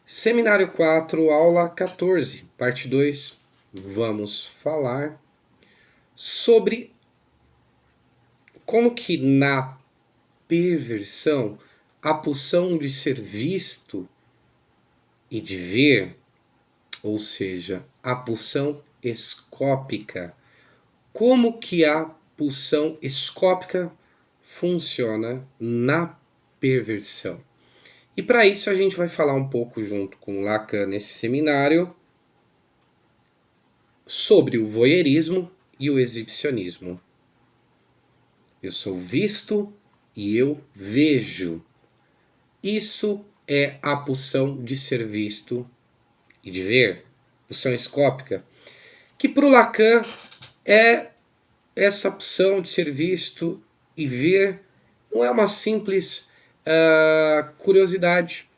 Seminário 4, aula 14, parte 2. Vamos falar sobre como que na perversão a pulsão de ser visto e de ver, ou seja, a pulsão escópica, como que a pulsão escópica funciona na perversão. E para isso a gente vai falar um pouco junto com Lacan nesse seminário sobre o voyeurismo e o exibicionismo. Eu sou visto e eu vejo. Isso é a pulsão de ser visto e de ver, pulsão escópica, que para o Lacan é essa pulsão de ser visto e ver, não é uma simples curiosidade.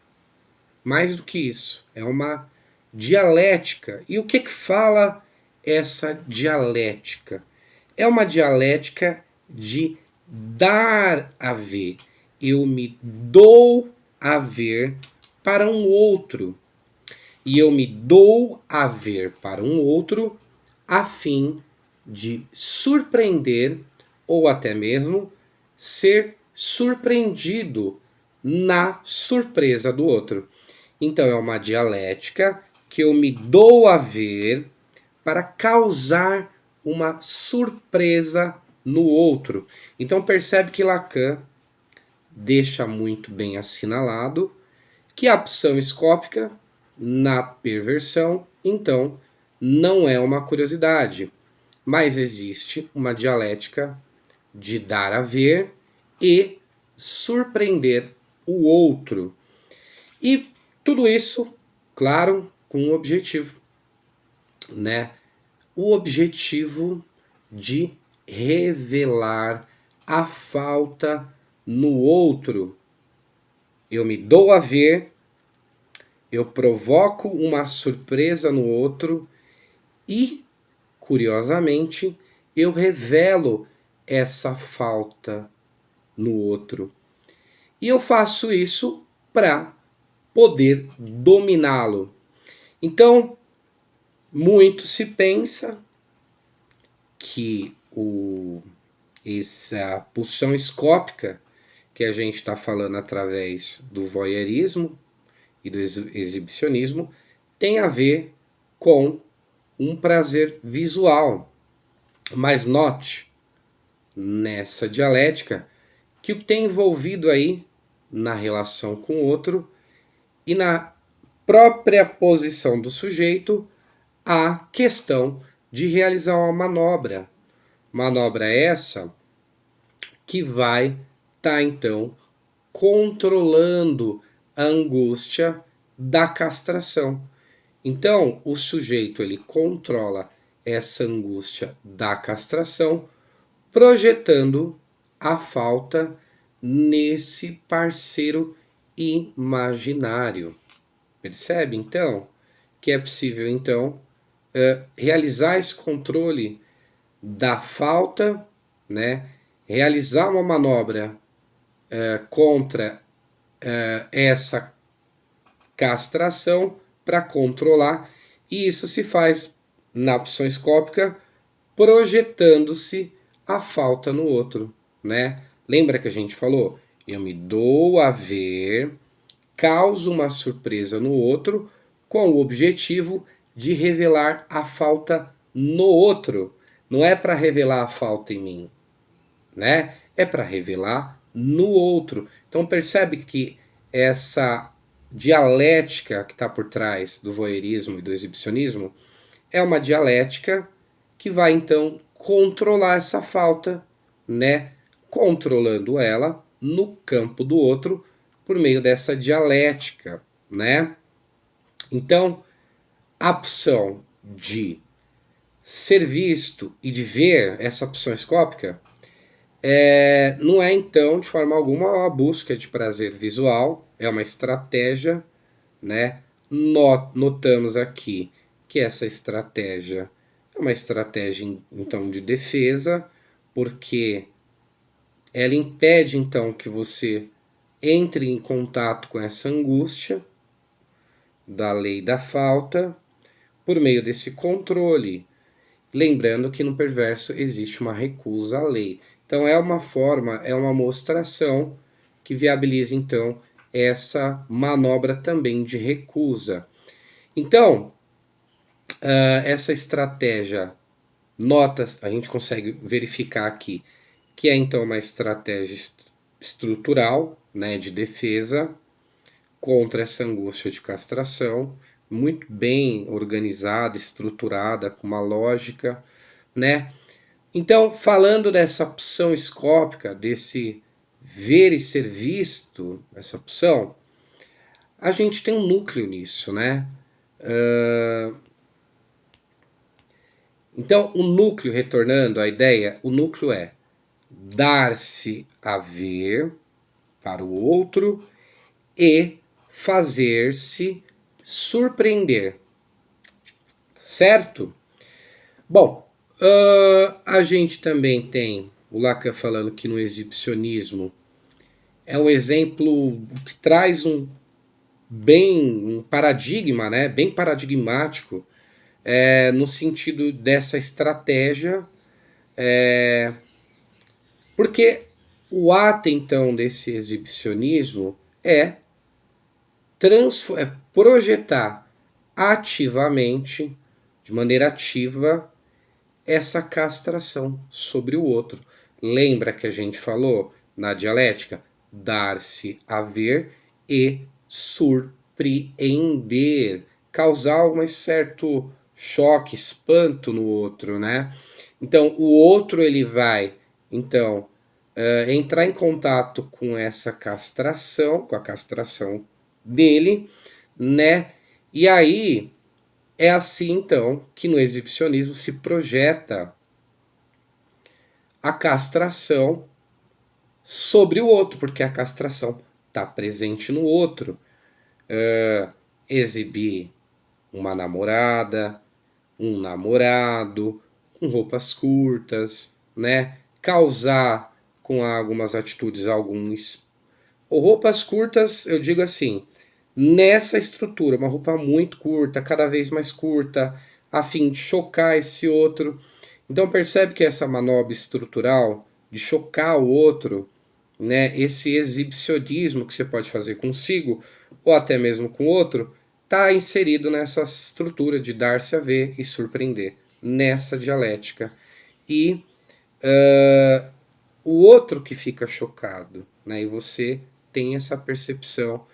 Mais do que isso, é uma dialética. E o que fala essa dialética? É uma dialética de dar a ver. Eu me dou a ver para um outro. E eu me dou a ver para um outro a fim de surpreender ou até mesmo ser surpreendido na surpresa do outro. Então é uma dialética que eu me dou a ver para causar uma surpresa no outro. Então percebe que Lacan deixa muito bem assinalado que a pulsão escópica na perversão, então, não é uma curiosidade, mas existe uma dialética de dar a ver e surpreender o outro. E tudo isso, claro, com um objetivo, né? O objetivo de revelar a falta no outro. Eu me dou a ver, eu provoco uma surpresa no outro e, curiosamente, eu revelo essa falta no outro. E eu faço isso para poder dominá-lo. Então, muito se pensa que essa pulsão escópica que a gente está falando através do voyeurismo e do exibicionismo tem a ver com um prazer visual. Mas note, nessa dialética, que o que tem envolvido aí na relação com o outro e na própria posição do sujeito a questão de realizar uma manobra. Manobra essa que vai estar, então, controlando a angústia da castração. Então, o sujeito ele controla essa angústia da castração, projetando a falta nesse parceiro imaginário. Percebe, então, que é possível, então, realizar esse controle da falta, né? Realizar uma manobra contra essa castração para controlar, e isso se faz na pulsão escópica projetando-se a falta no outro, né? Lembra que a gente falou? Eu me dou a ver, causo uma surpresa no outro com o objetivo de revelar a falta no outro. Não é para revelar a falta em mim, né? É para revelar no outro. Então percebe que essa dialética que está por trás do voyeurismo e do exibicionismo é uma dialética que vai então controlar essa falta, né? Controlando ela no campo do outro por meio dessa dialética, né? Então, a opção de ser visto e de ver, essa opção escópica, não é então de forma alguma uma busca de prazer visual, é uma estratégia, né? Notamos aqui que essa estratégia é uma estratégia então de defesa, porque ela impede então que você entre em contato com essa angústia da lei da falta por meio desse controle. Lembrando que no perverso existe uma recusa à lei. Então é uma forma, é uma mostração que viabiliza então essa manobra também de recusa. Então, essa estratégia, notas, a gente consegue verificar aqui que é então uma estratégia estrutural, né, de defesa contra essa angústia de castração, muito bem organizada, estruturada, com uma lógica, né? Então, falando dessa opção escópica, desse ver e ser visto, essa opção, a gente tem um núcleo nisso, né? Então, o núcleo, retornando à ideia, o núcleo é dar-se a ver para o outro e fazer-se surpreender, certo? Bom, a gente também tem o Lacan falando que no exibicionismo é um exemplo que traz um paradigma, né, bem paradigmático, no sentido dessa estratégia, porque o ato então desse exibicionismo é projetar ativamente, de maneira ativa, essa castração sobre o outro. Lembra que a gente falou na dialética? Dar-se a ver e surpreender, causar um certo choque, espanto no outro, né? Então, o outro ele vai, então, entrar em contato com essa castração, com a castração dele, né? E aí é assim então que no exibicionismo se projeta a castração sobre o outro, porque a castração está presente no outro. Exibir uma namorada, um namorado, com roupas curtas, né? Causar com algumas atitudes alguns. Ou roupas curtas, eu digo assim, nessa estrutura, uma roupa muito curta, cada vez mais curta, a fim de chocar esse outro. Então percebe que essa manobra estrutural de chocar o outro, né, esse exibicionismo que você pode fazer consigo ou até mesmo com o outro, está inserido nessa estrutura de dar-se a ver e surpreender, nessa dialética. E o outro que fica chocado, né, e você tem essa percepção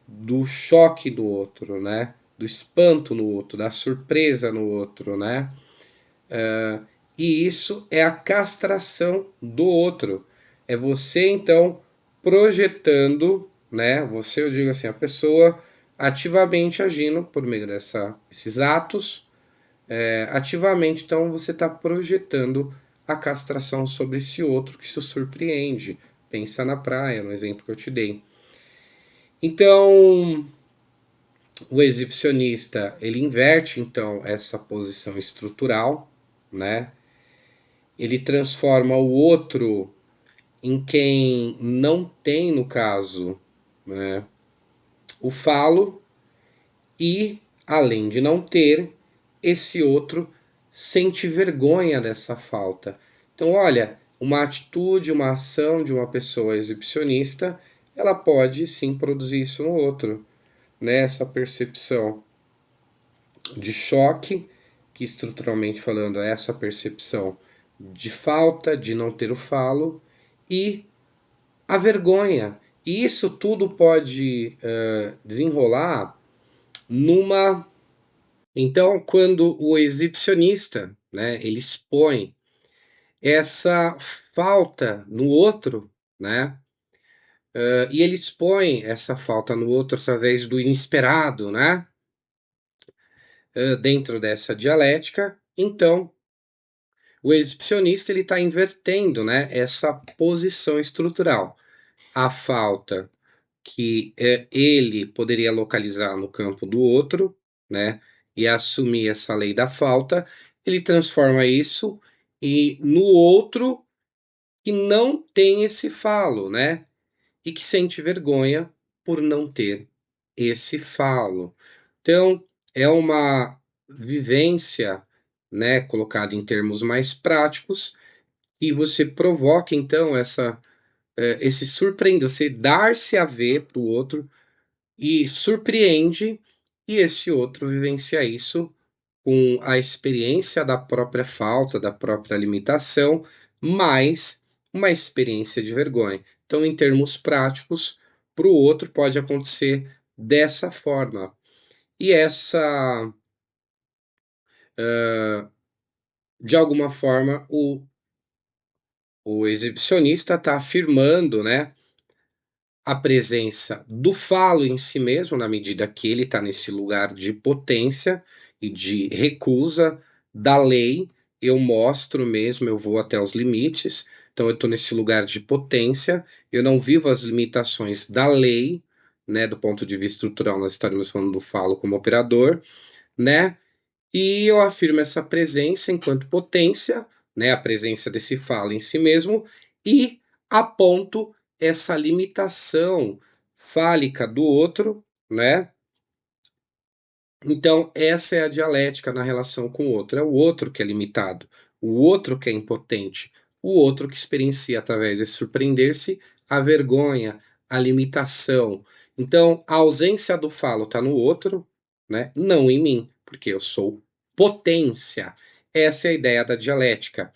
do choque do outro, né, do espanto no outro, da surpresa no outro, né? E isso é a castração do outro. É você então projetando, né? Você, eu digo assim, a pessoa ativamente agindo por meio desses atos, ativamente então você está projetando a castração sobre esse outro que se surpreende. Pensa na praia, no exemplo que eu te dei. Então, o exibicionista ele inverte então essa posição estrutural, né? Ele transforma o outro em quem não tem, no caso, né, o falo, e, além de não ter, esse outro sente vergonha dessa falta. Então, olha, uma atitude, uma ação de uma pessoa exibicionista, ela pode sim produzir isso no outro, né? Essa percepção de choque, que estruturalmente falando é essa percepção de falta, de não ter o falo, e a vergonha. E isso tudo pode desenrolar numa. Então, quando o exibicionista, né, ele expõe essa falta no outro, né, e ele expõe essa falta no outro através do inesperado, né, dentro dessa dialética, então o exibicionista ele está invertendo, né, essa posição estrutural. A falta que ele poderia localizar no campo do outro, né, e assumir essa lei da falta, ele transforma isso e no outro que não tem esse falo, né? E que sente vergonha por não ter esse falo. Então, é uma vivência, né, colocada em termos mais práticos, e você provoca então esse surpreender, você dar-se a ver para o outro e surpreende, e esse outro vivencia isso com a experiência da própria falta, da própria limitação, mais uma experiência de vergonha. Então, em termos práticos, para o outro pode acontecer dessa forma. E de alguma forma, o exibicionista está afirmando, né, a presença do falo em si mesmo, na medida que ele está nesse lugar de potência e de recusa da lei, eu mostro mesmo, eu vou até os limites, então eu estou nesse lugar de potência, eu não vivo as limitações da lei, né, do ponto de vista estrutural, nós estaremos falando do falo como operador, né, e eu afirmo essa presença enquanto potência, né, a presença desse falo em si mesmo, e aponto essa limitação fálica do outro, né? Então, essa é a dialética na relação com o outro. É o outro que é limitado, o outro que é impotente, o outro que experiencia através de surpreender-se a vergonha, a limitação. Então, a ausência do falo está no outro, né? Não em mim, porque eu sou potência. Essa é a ideia da dialética.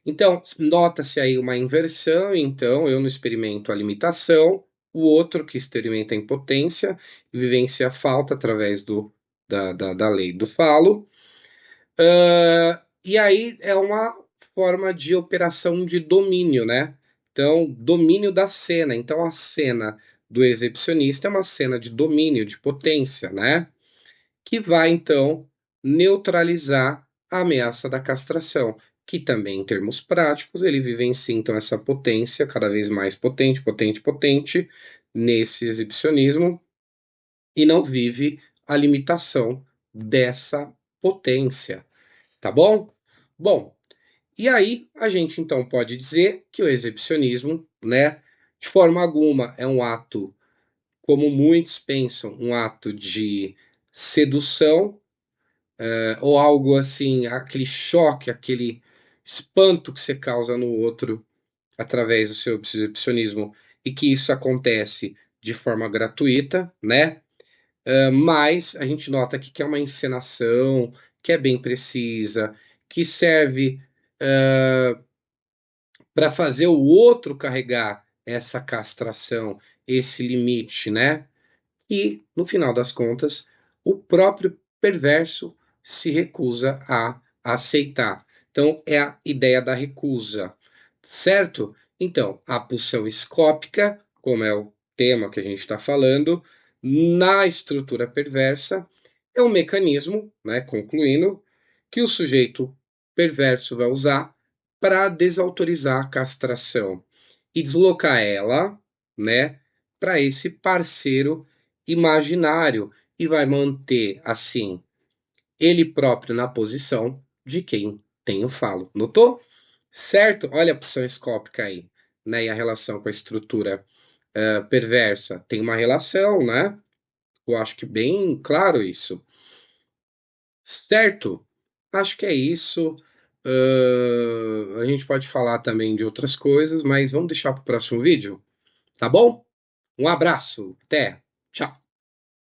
Então, nota-se aí uma inversão, então eu não experimento a limitação, o outro que experimenta a impotência vivencia a falta através da lei do falo. E aí é uma forma de operação de domínio, né? Então, domínio da cena. Então, a cena do exibicionista é uma cena de domínio, de potência, né? Que vai, então, neutralizar a ameaça da castração, que também, em termos práticos, ele vivencia, então, essa potência cada vez mais potente, potente, potente, nesse exibicionismo, e não vive a limitação dessa potência, tá bom? Bom, e aí a gente então pode dizer que o exibicionismo, né, de forma alguma é um ato, como muitos pensam, um ato de sedução, ou algo assim, aquele choque, aquele espanto que você causa no outro através do seu exibicionismo, e que isso acontece de forma gratuita, né? Mas a gente nota aqui que é uma encenação, que é bem precisa, que serve para fazer o outro carregar essa castração, esse limite, né? E, no final das contas, o próprio perverso se recusa a aceitar. Então, é a ideia da recusa, certo? Então, a pulsão escópica, como é o tema que a gente está falando, na estrutura perversa, é um mecanismo, né, concluindo, que o sujeito perverso vai usar para desautorizar a castração e deslocar ela, né, para esse parceiro imaginário e vai manter assim ele próprio na posição de quem tem o falo. Notou? Certo? Olha a opção escópica aí, né? E a relação com a estrutura perversa tem uma relação, né? Eu acho que bem claro isso. Certo? Acho que é isso. A gente pode falar também de outras coisas, mas vamos deixar para o próximo vídeo, tá bom? Um abraço, até, tchau.